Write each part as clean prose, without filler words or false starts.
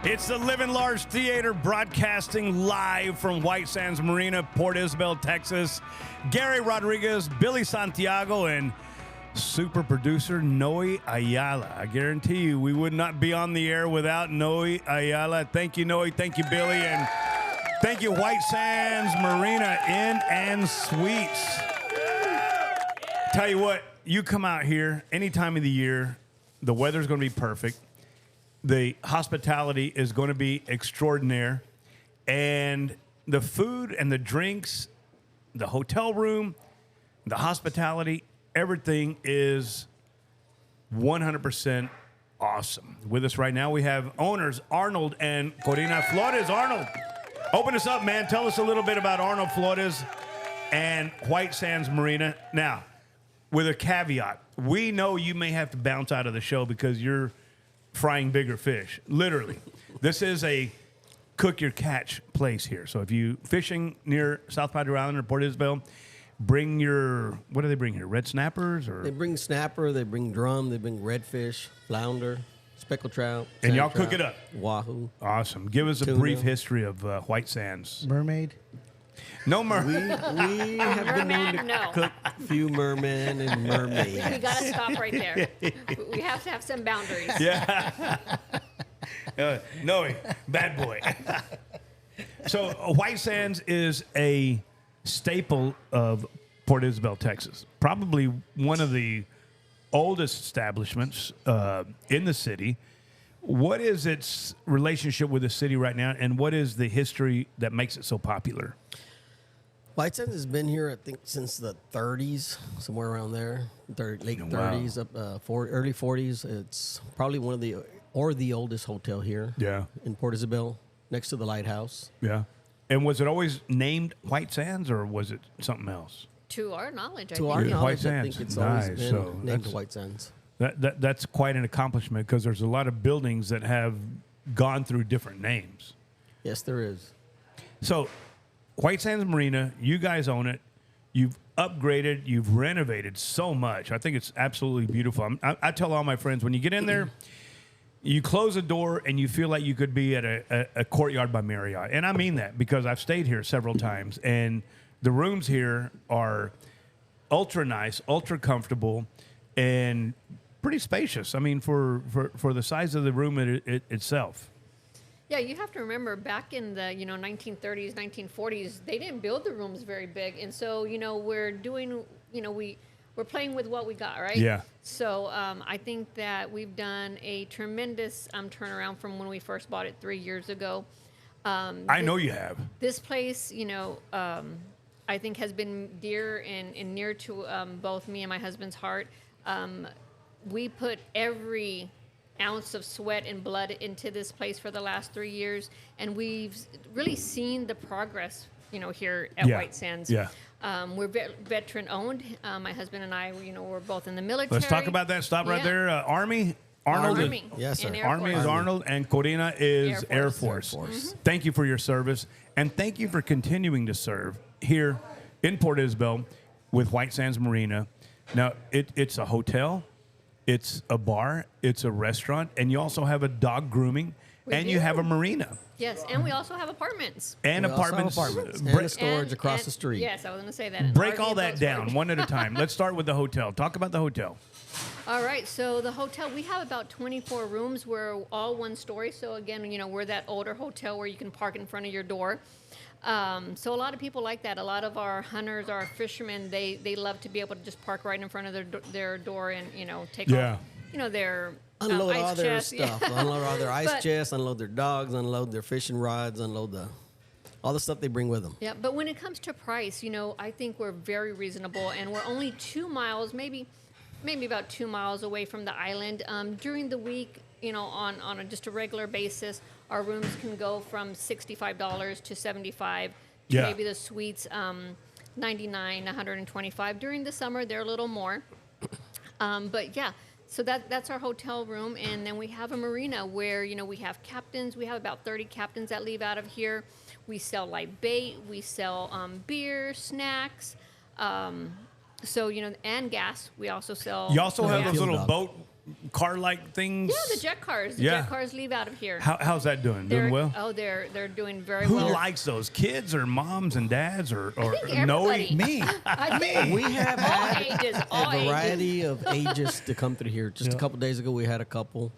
It's the Living Large Theater broadcasting live from White Sands Marina, Port Isabel, Texas. Gary Rodriguez, Billy Santiago, and super producer Noe Ayala. I guarantee you we would not be on the air without Noe Ayala. Thank you, Noe. Thank you, Billy. And thank you, White Sands Marina Inn and Suites. Tell you what, you come out here any time of the year, the weather's going to be perfect. The hospitality is going to be extraordinary. And the food and the drinks, the hotel room, the hospitality, everything is 100% awesome. With us right now, we have owners Arnold and Corina Flores. Arnold, open us up, man. Tell us a little bit about Arnold Flores and White Sands Marina. Now, with a caveat, we know you may have to bounce out of the show because you're frying bigger fish, literally. This is a cook your catch place here. So if you fishing near South Padre Island or Port Isabel, bring your, what do they bring here? Red snappers? Or They bring snapper, they bring drum, they bring redfish, flounder, speckled trout. And y'all sand cook it trout, up. Wahoo. Awesome. Give us a Tuna. brief history of White Sands. Mermaid. No We mermaid. have been known to Merman, no. cook a few mermen and mermaids. We got to stop right there. We have to have some boundaries. Yeah. No, bad boy. So White Sands is a staple of Port Isabel, Texas. Probably one of the oldest establishments in the city. What is its relationship with the city right now, and what is the history that makes it so popular? White Sands has been here, I think, since the 30s, somewhere around there, late 30s, up early 40s. It's probably one of the oldest hotel here. Yeah. In Port Isabel, next to the lighthouse. Yeah. And was it always named White Sands, or was it something else? To our knowledge, I To think. our White knowledge, I Sands. think it's Nice. always been So named that's- White Sands. That's quite an accomplishment because there's a lot of buildings that have gone through different names. Yes, there is. So, White Sands Marina, you guys own it. You've upgraded, you've renovated so much. I think it's absolutely beautiful. I tell all my friends, when you get in there, you close the door and you feel like you could be at a Courtyard by Marriott. And I mean that because I've stayed here several times. And the rooms here are ultra nice, ultra comfortable, and pretty spacious. I mean, for the size of the room itself. Yeah, you have to remember back in the 1930s, 1940s, they didn't build the rooms very big, and so we're doing we're playing with what we got, right? Yeah. So I think that we've done a tremendous turnaround from when we first bought it 3 years ago. I know you have. This place, I think has been dear and near to both me and my husband's heart. We put every ounce of sweat and blood into this place for the last 3 years, and we've really seen the progress, here at Yeah. White Sands. Yeah. We're veteran owned. My husband and I, we're both in the military. Let's talk about that. Stop right Yeah. there. Army. Arnold. Army. Yes, sir. and Air Army is Force. Arnold, and Corina is Air Air Force. Force. Air Force. Thank you for your service, and thank you for continuing to serve here in Port Isabel with White Sands Marina. Now, it's a hotel, it's a bar, it's a restaurant, and you also have a dog grooming, We and do. you have a marina. Yes, and we also have apartments. And We also have apartments. apartments. Bre- And a storage across the street. Yes, I was going to say that. and break RV all and that boat down storage. one at a time. Let's start with the hotel. Talk about the hotel. All right, so the hotel, we have about 24 rooms. We're all one story. So again, we're that older hotel where you can park in front of your door. So a lot of people like that. A lot of our hunters, our fishermen, they love to be able to just park right in front of their door and take Yeah. off, their Unload ice all their chest. stuff. Unload all their ice But- chests, unload their dogs, unload their fishing rods, unload all the stuff they bring with them. Yeah, but when it comes to price, I think we're very reasonable, and we're only 2 miles, maybe about 2 miles away from the island. During the week, on just a regular basis, our rooms can go from $65 to $75. Yeah. Maybe the suites, $99, $125. During the summer, they're a little more. But yeah. So that's our hotel room, and then we have a marina where we have captains. We have about 30 captains that leave out of here. We sell live bait. We sell beer, snacks, and gas. We also sell. You also have gas. those little Fuel boat car-like things? Yeah, the jet cars. The Yeah. jet cars leave out of here. How's that doing? They're, Doing well? Oh, they're doing very Who well. likes those? Kids or moms and dads or think Noe? everybody. Me. I think We have all had ages, a all ages. variety of ages to come through here. Just a couple days ago, we had a couple.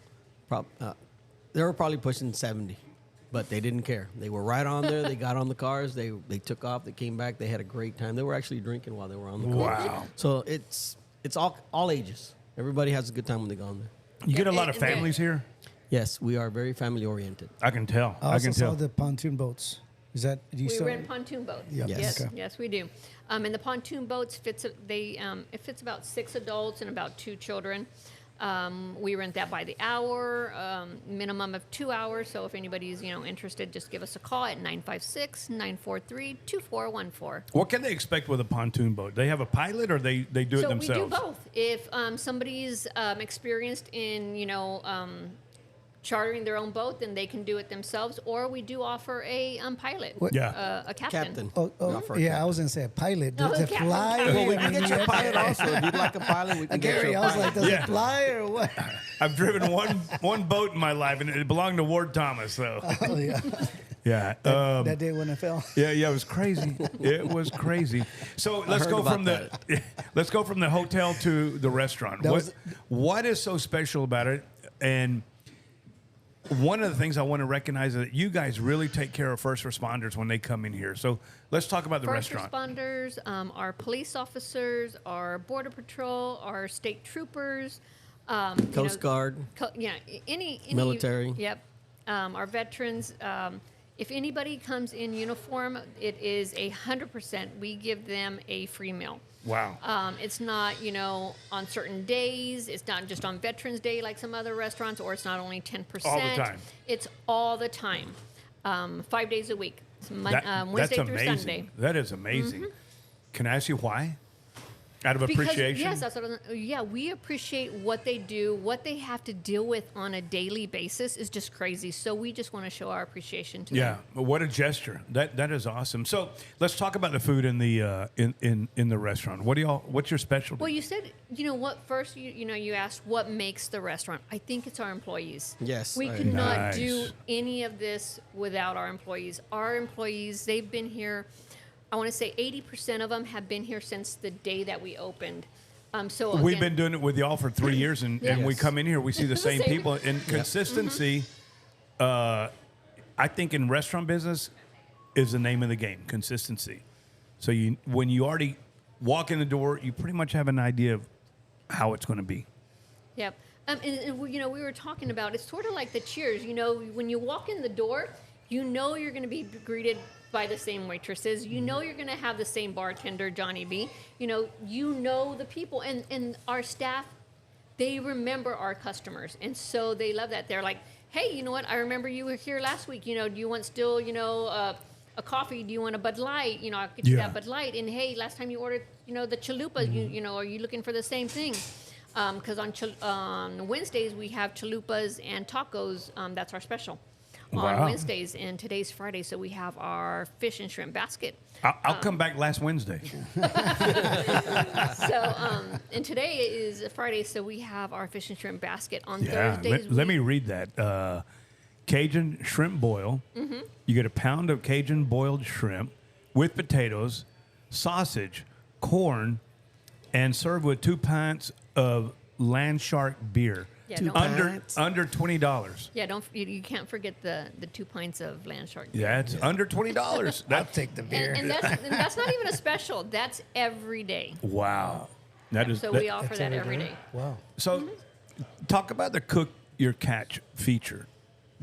They were probably pushing 70, but they didn't care. They were right on there. They got on the cars. They took off. They came back. They had a great time. They were actually drinking while they were on the car. Wow. So it's all ages. Everybody has a good time when they go on there. You get a lot of And- and- families here? Yes, we are very family oriented. I can tell. I I also can saw tell. the pontoon boats. Is that do you We still? rent pontoon boats. Yep. Yes. Okay. Yes, we do. And the pontoon boats it fits about 6 adults and about 2 children. We rent that by the hour, minimum of 2 hours. So if anybody's interested, just give us a call at 956-943-2414. What can they expect with a pontoon boat? They have a pilot or they do it So themselves? we do both. If somebody's experienced in chartering their own boat, then they can do it themselves, or we do offer a pilot, Yeah. a captain. Oh, Not for a yeah, I was gonna say a pilot. No, Does it captain, fly? captain. Well, we I can mean, get you a yeah. pilot also. If you'd like a pilot, we can get Gary, you a I was pilot. like, does Yeah. it fly or what? I've driven one boat in my life, and it belonged to Ward Thomas. So, Oh yeah, yeah. that day when it fell. Yeah, it was crazy. It was crazy. So let's heard go about from the let's go from the hotel to the restaurant. That was- What is so special about it? And one of the things I want to recognize is that you guys really take care of first responders when they come in here. So let's talk about the First restaurant. responders, our police officers, our border patrol, our state troopers, Coast Guard. any Military. Yep, our veterans. If anybody comes in uniform, it is 100%. We give them a free meal. Wow. It's not, on certain days. It's not just on Veterans Day like some other restaurants, or it's not only 10%. All the time. It's all the time, 5 days a week. It's That's Wednesday through amazing. Sunday. That is amazing. Can I ask you why? Out of Because, appreciation? yes, that's what we appreciate what they do. What they have to deal with on a daily basis is just crazy. So we just want to show our appreciation to Yeah, them. well, what a gesture. That is awesome. So let's talk about the food in the in the restaurant. What's your specialty? Well, you said, what first, you asked what makes the restaurant. I think it's our employees. Yes, We I could agree. not Nice. do any of this without our employees. Our employees, they've been here, I want to say 80% of them have been here since the day that we opened. So We've again, been doing it with y'all for 3 years, and we Yes. come in here, we see the same Same. people. And consistency, I think in restaurant business, is the name of the game. Consistency. So when you already walk in the door, you pretty much have an idea of how it's going to be. Yep. And we were talking about, it's sort of like the Cheers. When you walk in the door, you're going to be greeted by the same waitresses. You're going to have the same bartender, Johnny B. The people. And our staff, they remember our customers. And so they love that. They're like, hey, you know what? I remember you were here last week. Do you want still, a coffee? Do you want a Bud Light? I'll get you Yeah. that Bud Light. And hey, last time you ordered, the chalupas, are you looking for the same thing? Because on Wednesdays we have chalupas and tacos. That's our special on Wow. Wednesdays, and today's Friday, so we have our fish and shrimp basket. I'll come back last Wednesday. So and today is Friday, so we have our fish and shrimp basket. On Yeah, Thursdays, let me read that. Cajun shrimp boil. Mm-hmm. You get a pound of Cajun boiled shrimp with potatoes, sausage, corn, and served with 2 pints of land shark beer. Yeah, Two don't, pints. Under $20. yeah, don't you can't forget the 2 pints of land shark. Yeah, it's under $20. I'll take the beer. And that's not even a special. That's every day. Wow. That is So that- we offer That's that every every day? day. Wow. So talk about the cook your catch feature.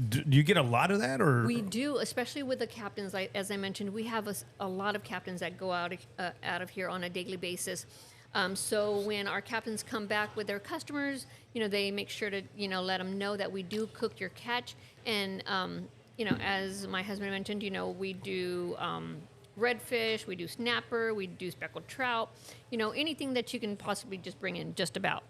Do you get a lot of that, or We do, especially with the captains. As I mentioned, we have a lot of captains that go out of here on a daily basis. So when our captains come back with their customers, they make sure to, let them know that we do cook your catch. And, as my husband mentioned, we do redfish, we do snapper, we do speckled trout, anything that you can possibly just bring in, just about.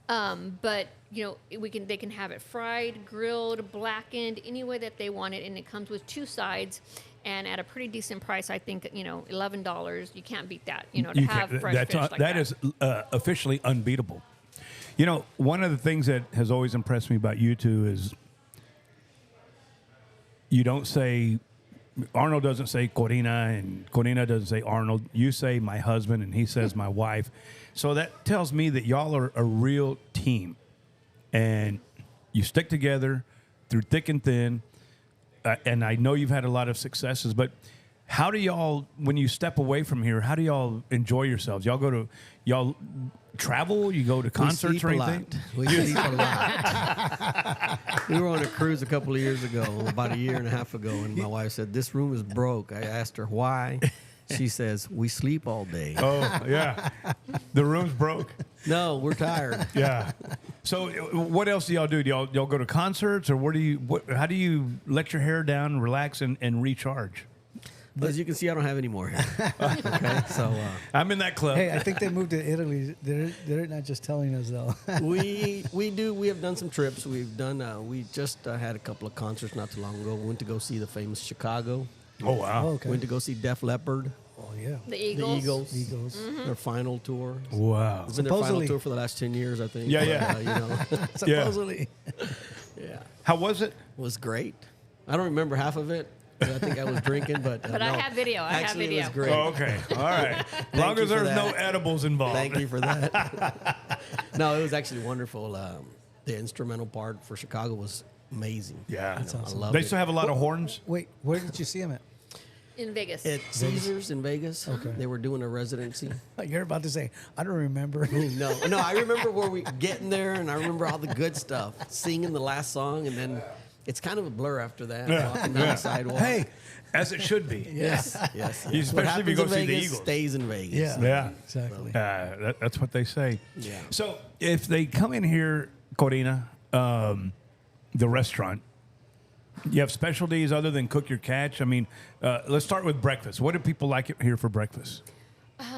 But they can have it fried, grilled, blackened, any way that they want it, and it comes with 2 sides, and at a pretty decent price. I think $11. You can't beat that. To you have can't- fresh fish like that is officially unbeatable. You know, one of the things that has always impressed me about you two is you don't say, Arnold doesn't say Corina, and Corina doesn't say Arnold. You say my husband, and he says my wife. So that tells me that y'all are a real team, and you stick together through thick and thin. And I know you've had a lot of successes, but how do y'all, when you step away from here, how do y'all enjoy yourselves? Y'all travel? You go to concerts or anything? We sleep a lot. We were on a cruise a couple of years ago, about a year and a half ago, and my wife said, "This room is broke." I asked her why. She says, "We sleep all day." Oh, yeah. The room's broke. No, we're tired. Yeah. So what else do y'all do? Do y'all go to concerts, or how do you let your hair down, relax, and recharge? As you can see, I don't have any more hair. Okay, so I'm in that club. Hey, I think they moved to Italy. They're not just telling us though. we have done some trips. We've done. We just had a couple of concerts not too long ago. We went to go see the famous Chicago. Oh, wow. Okay. Went to go see Def Leppard. Oh yeah. The Eagles. The Eagles. Eagles. Their final tour. Wow. It's been their final Supposedly. tour for the last 10 years, I think. Yeah, But, yeah. you know, Supposedly. yeah. How was it? It was great. I don't remember half of it. I think I was drinking, but But I no. have video. I have Actually, video. it was great. Oh, okay. All right. As long you as for there's no that. edibles involved. Thank you for that. No, it was actually wonderful. The instrumental part for Chicago was amazing. Yeah. You know, awesome. I loved They it. still have a lot of horns? Wait, where did you see him at? In Vegas. At Caesars in Vegas. Okay. They were doing a residency. You're about to say, I don't remember. No, I remember where we getting there, and I remember all the good stuff. Singing the last song, and then it's kind of a blur after that. Walking down the sidewalk. Hey, as it should be. Yes. Especially What if you happens go in see the Vegas Eagles. stays in Vegas. Yeah. Yeah. Exactly. That's what they say. Yeah. So if they come in here, Corina, the restaurant, you have specialties other than cook your catch? I mean, let's start with breakfast. What do people like here for breakfast?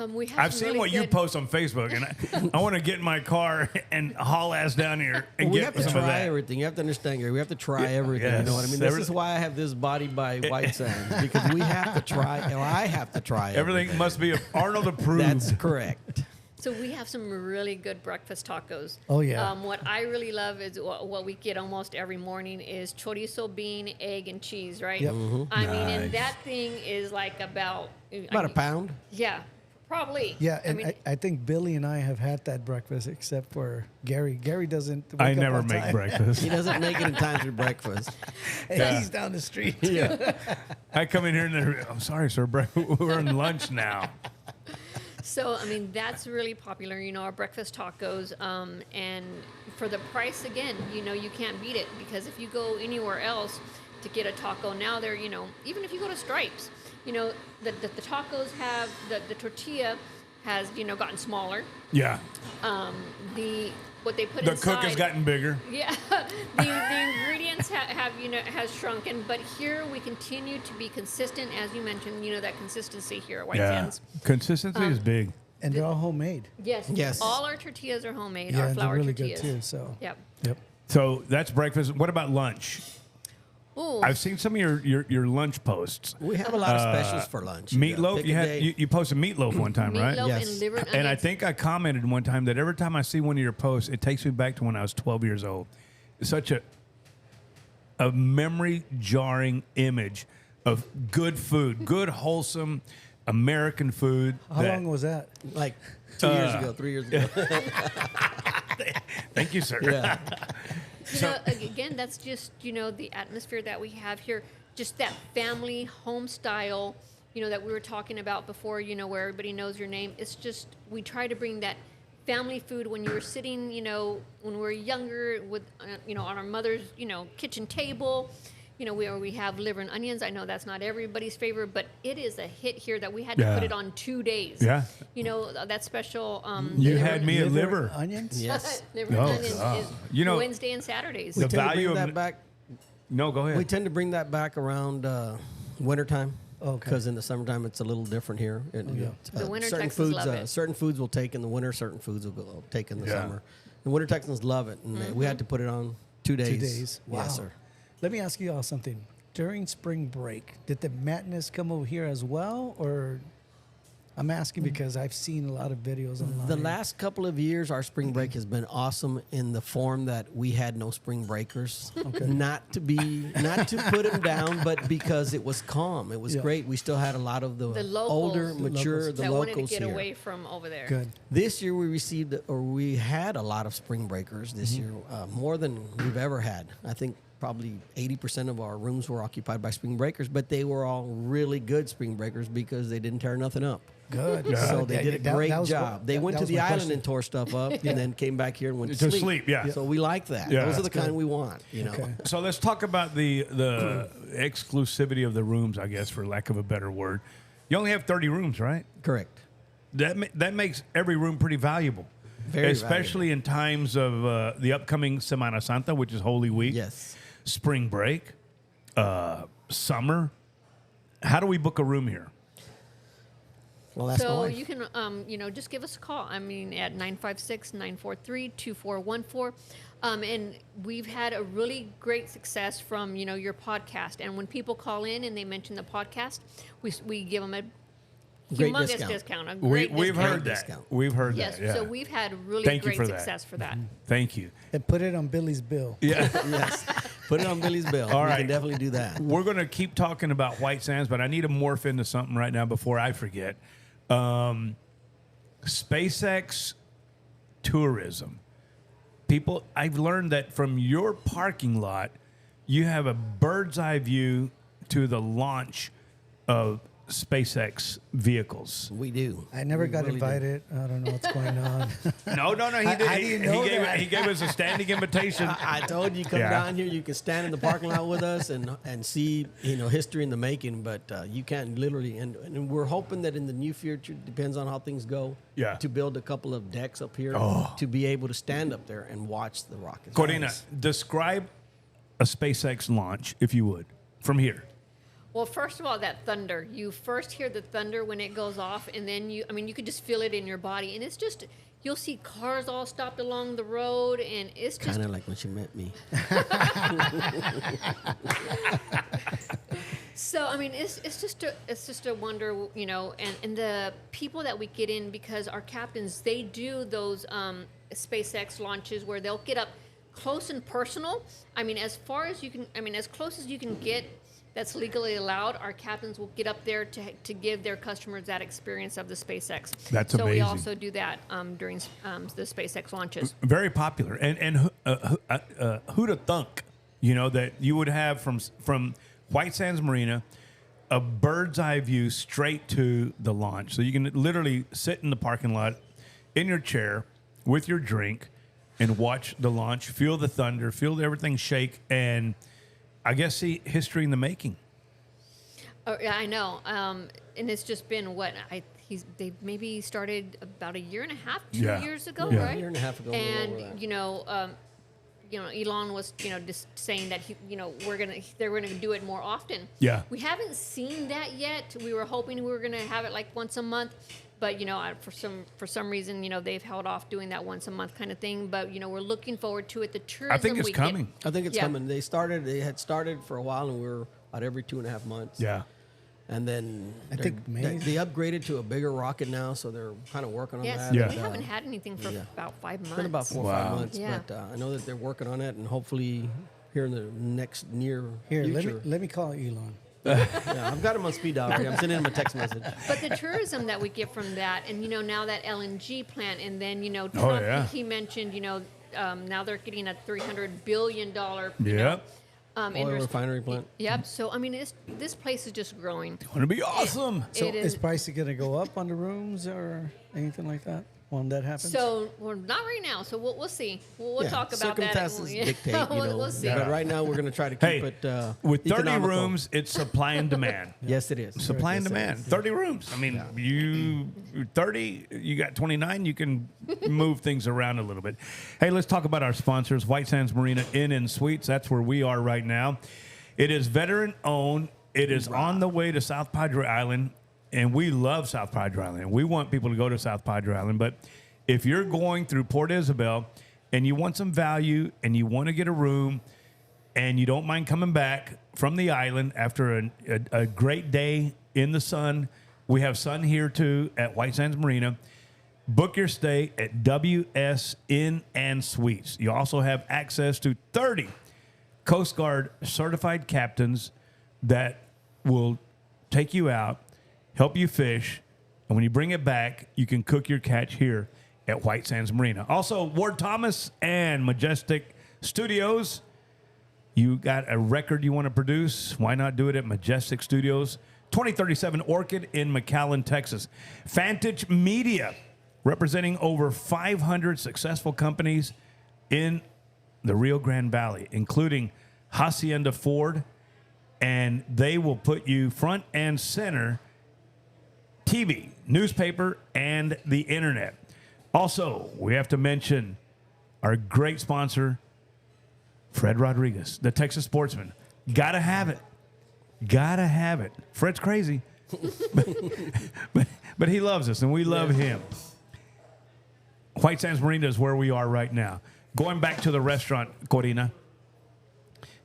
We have I've some seen really what you good- post on Facebook, and I want to get in my car and haul ass down here and We get have to some of try that. everything. You have to understand, Gary. We have to try everything. yes. You know what I mean? This is why I have this body by White Sands, because we have to try, or I have to try Everything must be Arnold approved. That's correct. So we have some really good breakfast tacos. Oh, yeah. What I really love is what we get almost every morning is chorizo, bean, egg, and cheese. Right. Yep. I mean, and Nice. that thing is like about About a pound. Yeah, probably. Yeah, I and mean, I think Billy and I have had that breakfast, except for Gary. Gary doesn't. Wake I up never on make time. breakfast. He doesn't make it in time for breakfast. Hey, he's down the street. I come in here and they're, I'm sorry, sir, we're in lunch now. So, I mean, that's really popular, our breakfast tacos. And for the price, again, you can't beat it, because if you go anywhere else to get a taco now, they're, even if you go to Stripes, the tacos have, the tortilla has, gotten smaller. Yeah. What they put The inside. cook has gotten bigger. Yeah, the ingredients has shrunken, but here we continue to be consistent, as you mentioned. That consistency here at White Sands. Consistency is big. And they're all homemade. Yes, Yes. all our tortillas are homemade. Yeah, our and they're flour really tortillas. good too. So. Yep. Yep. So that's breakfast. What about lunch? Ooh, I've seen some of your lunch posts. We have a lot of specials for lunch. You got Meatloaf. pick You a had day. you posted meatloaf one time, right? meatloaf Yes. and liver and And I onions. think I commented one time that every time I see one of your posts, it takes me back to when I was 12 years old. It's such a memory jarring image of good food, good wholesome American food. How long was that? Like 2 years ago, 3 years ago. Thank you, sir. Yeah. Again, that's just the atmosphere that we have here, just that family home style, that we were talking about before, where everybody knows your name. It's just we try to bring that family food when you were sitting, when we were younger with, on our mother's, kitchen table. Where we have liver and onions. I know that's not everybody's favorite, but it is a hit here that we had to Yeah. put it on 2 days. Yeah. That special. You liver- had me at liver. Onions. Yes. liver Oh, and onions God. is Wednesday and Saturdays. The We tend to value bring of that back. No, go ahead. We tend to bring that back around wintertime. Okay. Because in the summertime it's a little different here. The winter certain Texans foods, love it. certain foods will take in the winter. Certain foods will take in the Yeah. summer. The winter Texans love it, and we had to put it on 2 days. 2 days. Wow. Yes, sir. Let me ask you all something. During spring break, did the madness come over here as well, or? I'm asking because I've seen a lot of videos online. The last couple of years, our spring break has been awesome in the form that we had no spring breakers. Okay. Not to put them down, but because it was calm. It was great. We still had a lot of the locals, older, mature, that locals wanted to get here. away from over there. Good. This year we had a lot of spring breakers this year, more than we've ever had. I think probably 80% of our rooms were occupied by spring breakers, but they were all really good spring breakers because they didn't tear nothing up. Good. So they did a great that was job. They went to the island and tore stuff up, and then came back here and went to sleep. Yeah. So we like that. Yeah. Those are the kind we want. You know. Okay. So let's talk about the exclusivity of the rooms, I guess, for lack of a better word. You only have 30 rooms, right? Correct. That makes every room pretty valuable. Very especially in times of the upcoming Semana Santa, which is Holy Week. Yes. Spring break, summer. How do we book a room here? Well, that's So my you can, just give us a call. I mean, at 956-943-2414. And we've had a really great success from, your podcast. And when people call in and they mention the podcast, we give them a Great humongous discount. a great We've discount. heard that. Discount. We've heard Yes, that. Yeah. so we've had really Thank you great for that. success for that. Thank you. And put it on Billy's bill. Yeah. Yes. Put it on Billy's bill. All We right. can definitely do that. We're going to keep talking about White Sands, but I need to morph into something right now before I forget. SpaceX tourism. People, I've learned that from your parking lot, you have a bird's eye view to the launch of SpaceX vehicles. We do. I never We got really do. invited. I don't know what's going on. No, he did. I didn't know that. He gave us a standing invitation. I told you, come Yeah. down here. You can stand in the parking lot with us and see, history in the making. But you can't literally. And we're hoping that in the near future, depends on how things go. Yeah. To build a couple of decks up here to be able to stand up there and watch the rockets. Corina, describe a SpaceX launch, if you would, from here. Well, first of all, that thunder. You first hear the thunder when it goes off, and then you could just feel it in your body. And it's just, you'll see cars all stopped along the road, and it's just. Kind of like when she met me. So, it's just a wonder, and the people that we get in, because our captains, they do those SpaceX launches where they'll get up close and personal. As far as you can, as close as you can get, that's legally allowed. Our captains will get up there to give their customers that experience of the SpaceX. That's so we amazing. also do that during the SpaceX launches. Very popular. And who'd have thunk, that you would have from White Sands Marina a bird's eye view straight to the launch. So you can literally sit in the parking lot in your chair with your drink and watch the launch, feel the thunder, feel everything shake, and I guess see history in the making. Oh, yeah, I know. And it's just been they maybe started about a year and a half, 2 years ago, Yeah. right? A year and a half ago. a little over that. And Elon was just saying that they're gonna do it more often. Yeah. We haven't seen that yet. We were hoping we were gonna have it like once a month, but for some reason they've held off doing that once a month kind of thing. But we're looking forward to it. The tourism. I think it's we get- coming. I think it's Yeah. coming. They had started for a while, and we were about every 2.5 months. Yeah. And then I think they upgraded to a bigger rocket now, so they're kind of working on Yes, that. Yeah. we haven't had anything for about 5 months. It's been about 4 or Wow. 5 months, Yeah. but I know that they're working on it, and hopefully here in the next near Here, future. let me call Elon. Yeah, I've got him on speed dial. Here. I'm sending him a text message. But the tourism that we get from that, and now that LNG plant, and then Trump, yeah. he mentioned, now they're getting a $300 billion, Yeah. Oil refinery plant. Yep. So this place is just growing. Going to be awesome. So It is is. price going to go up on the rooms or anything like that when that happens? So we're not right now. So we'll see. We'll Yeah, talk about that. circumstances dictate, We'll see. Yeah. But right now, we're going to try to keep Hey, it with 30 economical. rooms, it's supply and demand. Yes, it is. Supply and Yes, it demand. is. 30 rooms. You 30, you got 29, you can move things around a little bit. Hey, let's talk about our sponsors, White Sands Marina Inn and Suites. That's where we are right now. It is veteran owned. It is on the way to South Padre Island, and we love South Padre Island. We want people to go to South Padre Island, but if you're going through Port Isabel and you want some value and you want to get a room and you don't mind coming back from the island after a great day in the sun We have sun here too at White Sands Marina. Book your stay at WSN and Suites. You also have access to 30 Coast Guard certified captains that will take you out, help you fish, and when you bring it back, you can cook your catch here at White Sands Marina. Also, Ward Thomas and Majestic Studios. You got a record you want to produce? Why not do it at Majestic Studios? 2037 Orchid in McAllen, Texas. Vantage Media, representing over 500 successful companies in the Rio Grande Valley, including Hacienda Ford, and they will put you front and center, TV, newspaper, and the internet. Also, we have to mention our great sponsor, Fred Rodriguez, the Texas Sportsman. Gotta have it. Gotta have it. Fred's crazy, but he loves us, and we love him. White Sands Marina is where we are right now. Going back to the restaurant, Corina.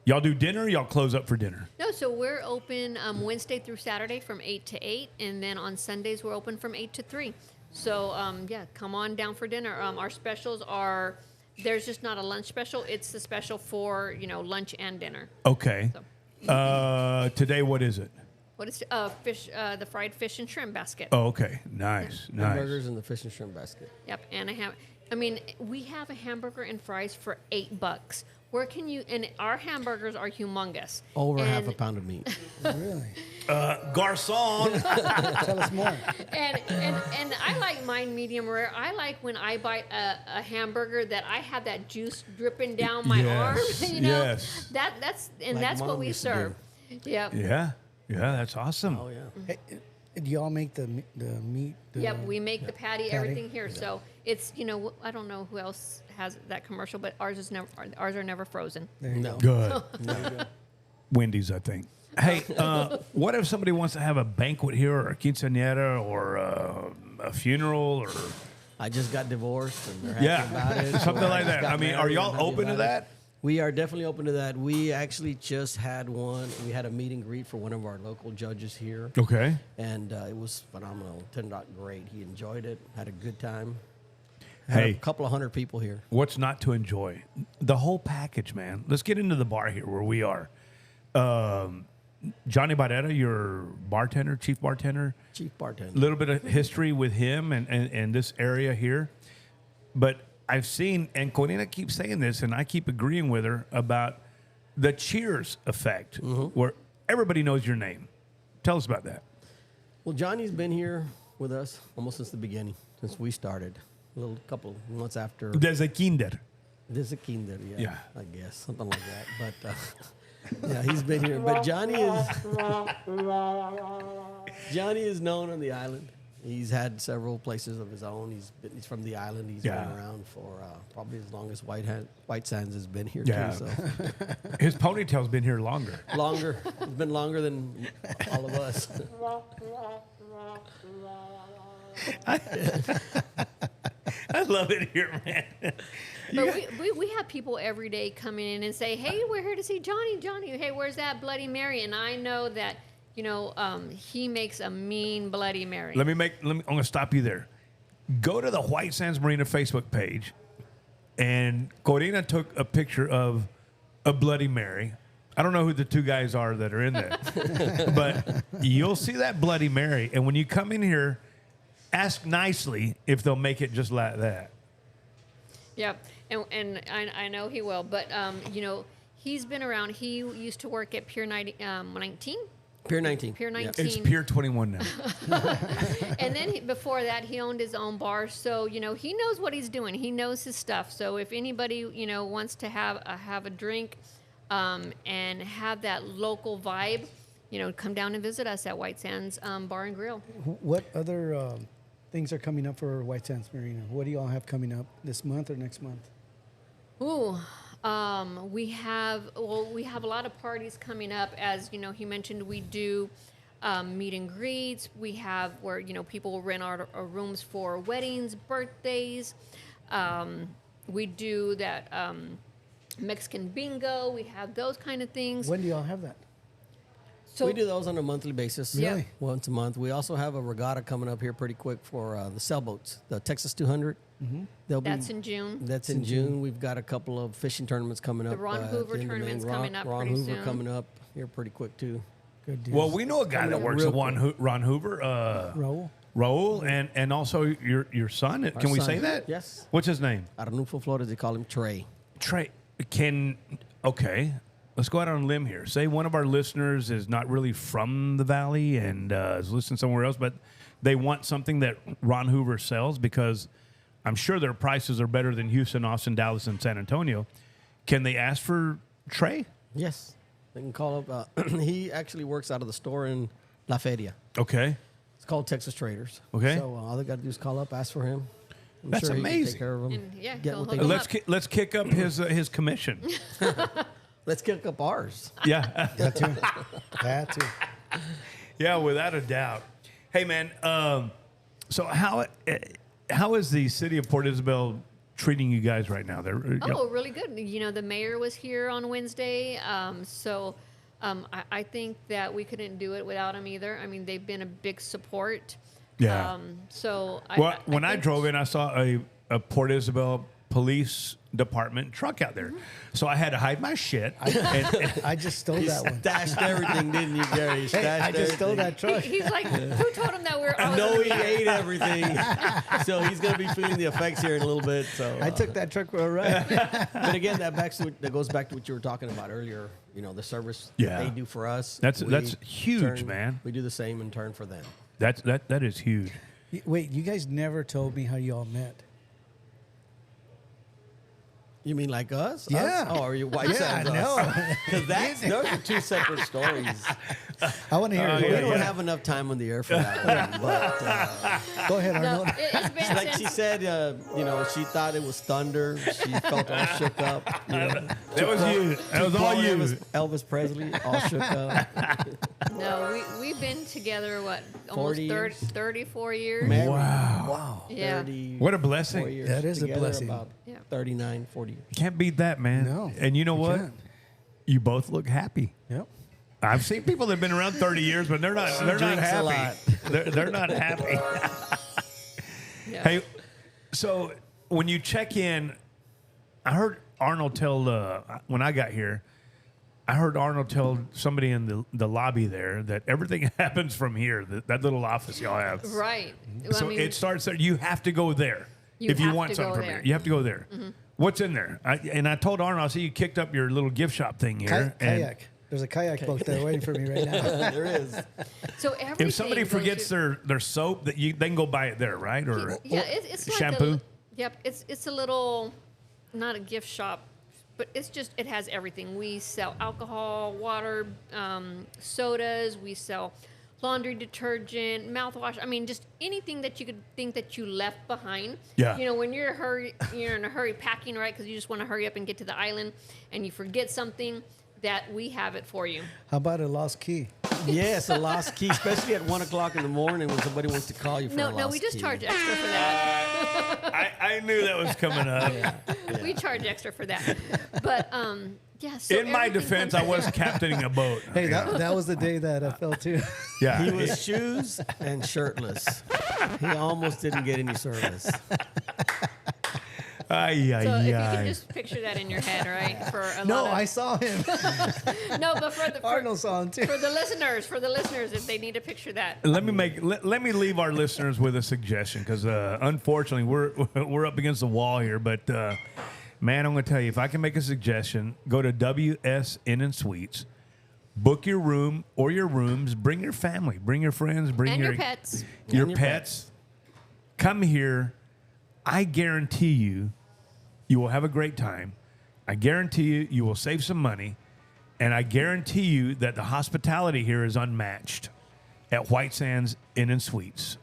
Y'all do dinner, y'all close up for dinner? No, so we're open Wednesday through Saturday from 8 to 8, and then on Sundays we're open from 8 to 3. So, yeah, come on down for dinner. Our specials are, there's just not a lunch special. It's the special for, lunch and dinner. Okay. So. Today, what is it? What is fish? The fried fish and shrimp basket. Oh, okay. Nice, nice. Hamburgers in the fish and shrimp basket. Yep, and we have a hamburger and fries for $8. Where can you? And our hamburgers are humongous. Over half a pound of meat. Really? Garçon. Tell us more. And I like mine medium rare. I like when I buy a hamburger that I have that juice dripping down my arm. Yes. That's Like what Mom we used to serve. Yep. Yeah. Yeah, that's awesome. Oh, yeah. Hey, do y'all make the meat? Yep, we make the patty, patty? everything here. So it's I don't know who else has that commercial, but ours are never frozen. There you No. go. Good. Wendy's, I think. Hey, what if somebody wants to have a banquet here, or a quinceañera, or a funeral, or I just got divorced, and they're happy about it. something so like just that? got I mean, are married, y'all I'm happy open to about that? it. We are definitely open to that. We actually just had one. We had a meet and greet for one of our local judges here, Okay. and it was phenomenal. Turned out great. He enjoyed it. Had a good time. Had Hey. a couple of hundred people here. What's not to enjoy? The whole package, man. Let's get into the bar here where we are. Johnny Barrera, your bartender, chief bartender. Chief bartender. A little bit of history with him and this area here. But I've seen, and Corina keeps saying this, and I keep agreeing with her about the Cheers effect, where everybody knows your name. Tell us about that. Well, Johnny's been here with us almost since the beginning, since we started. A little couple months after. There's a kinder. There's a kinder, Yeah. I guess, something like that. But yeah, he's been here. But Johnny is known on the island. He's had several places of his own. He's from the island. He's Yeah. been around for probably as long as White Sands has been here Yeah. too. So His ponytail's been here longer. longer. It's been longer than all of us. I love it here, man. But we have people every day coming in and say, "Hey, we're here to see Johnny. Johnny, hey, where's that Bloody Mary?" And I know that he makes a mean Bloody Mary. I'm going to stop you there. Go to the White Sands Marina Facebook page, and Corina took a picture of a Bloody Mary. I don't know who the two guys are that are in there, but you'll see that Bloody Mary. And when you come in here, ask nicely if they'll make it just like that. Yep, and I know he will. But he's been around. He used to work at Pier 19. Pier 19. Pier Yeah. 19. It's Pier 21 now. And then before that, he owned his own bar. So, he knows what he's doing. He knows his stuff. So if anybody, wants to have a drink and have that local vibe, come down and visit us at White Sands Bar and Grill. What other things are coming up for White Sands Marina? What do y'all have coming up this month or next month? Ooh, we have a lot of parties coming up. As he mentioned, we do meet and greets. We have where people will rent our rooms for weddings, birthdays. We do that Mexican bingo. We have those kind of things. When do y'all have that? So We do those on a monthly basis. Really? Once a month. We also have a regatta coming up here pretty quick for the sailboats, the Texas 200. They'll be, that's in June. That's in June. We've got a couple of fishing tournaments coming up. The Ron at Hoover the end of May. tournament's coming up Ron pretty Hoover soon. coming up here pretty quick too. Good deal. Well, we know a guy Coming that up works real at Ron Hoover. Raul. Raul, and also your son. Our Can we son. say that? Yes. What's his name? Arnulfo Flores, they call him Trey. Trey. Okay. Let's go out on a limb here. Say one of our listeners is not really from the Valley and is listening somewhere else, but they want something that Ron Hoover sells because I'm sure their prices are better than Houston, Austin, Dallas, and San Antonio. Can they ask for Trey? Yes. They can call up. He actually works out of the store in La Feria. Okay. It's called Texas Traders. Okay. So all they got to do is call up, ask for him. I'm That's sure he can amazing. take care of them. And, yeah, get he'll what they hook 'em need. up. Let's kick up his commission. Let's kick up ours. Yeah. That too. That too. Yeah, without a doubt. Hey, man. So how is the city of Port Isabel treating you guys right now? Oh, really good. You know, the mayor was here on Wednesday, I think that we couldn't do it without him either. I mean, they've been a big support. Yeah. When I think- drove in, I saw a Port Isabel police department truck out there, so I had to hide my shit. I just stole that one. Stashed everything, didn't you, Gary? Hey, Stashed I just stole everything. that truck. He's like, who told him that we're? I know he ate everything, so he's gonna be feeling the effects here in a little bit. So I took that truck for a ride. but again, that goes back to what you were talking about earlier. You know, the service Yeah. they do for us. That's we huge, man. We do the same in turn for them. That is huge. Wait, you guys never told me how you all met. You mean like us? Yeah. Us? Oh, are you White Yeah, Sands? I know. Because those are two separate stories. I want to hear it. We yeah, don't yeah. have enough time on the air for that one. But Go ahead, No, Arnold. it's been like she since. said, you know, she thought it was thunder. She felt all shook up. You know. That was you. That was all you. Elvis Presley, all shook up. No, we've been together what 40 almost 34 years. Married Wow. Yeah. 30, What a 4 blessing. years That is a together, blessing. About Yeah. 39, 40 years. Can't beat that, man. No, And you know you what? can't. You both look happy. Yep. I've seen people that have been around 30 years, but they're not drinks a happy. lot. They're not happy. Yeah. Hey, so when you check in, I heard Arnold tell when I got here, I heard Arnold tell somebody in the lobby there that everything happens from here, that little office y'all have. Right. Well, So I mean, it starts there. You have to go there You if you have want to something go from there. here. You have to go there. What's in there? I told Arnold, I see you kicked up your little gift shop thing here. and Kayak. There's a kayak boat there waiting for me right now. There is. so everything. If somebody goes forgets to- their soap, they can go buy it there, right? Or yeah, it's like shampoo. Yep, it's a little, not a gift shop, but it's just it has everything. We sell alcohol, water, sodas. We sell laundry detergent, mouthwash. I mean, just anything that you could think that you left behind. Yeah. You know, when you're in a hurry packing, right? Because you just want to hurry up and get to the island, and you forget something. That we have it for you. How about a lost key? Yes, a lost key, especially at 1 o'clock in the morning when somebody wants to call you for a lost No, we just key. charge extra for that. I knew that was coming up. We charge extra for that. But yeah. So In my everything defense, comes I was captaining a boat. Hey, that was the day that I fell too. Yeah. He was shoes and shirtless. He almost didn't get any service. Ay, ay, So if you ay. can just picture that in your head, right? For a No, lot I of, saw him. no, but for Arnold saw him too. for the listeners, if they need to picture that. Let me leave our listeners with a suggestion because unfortunately we're up against the wall here. But man, I'm going to tell you, if I can make a suggestion, go to WSN and Suites, book your room or your rooms, bring your family, bring your friends, bring And your your pets. your And your pets. Come here. I guarantee you will have a great time. I guarantee you will save some money. And I guarantee you that the hospitality here is unmatched at White Sands Inn and Suites.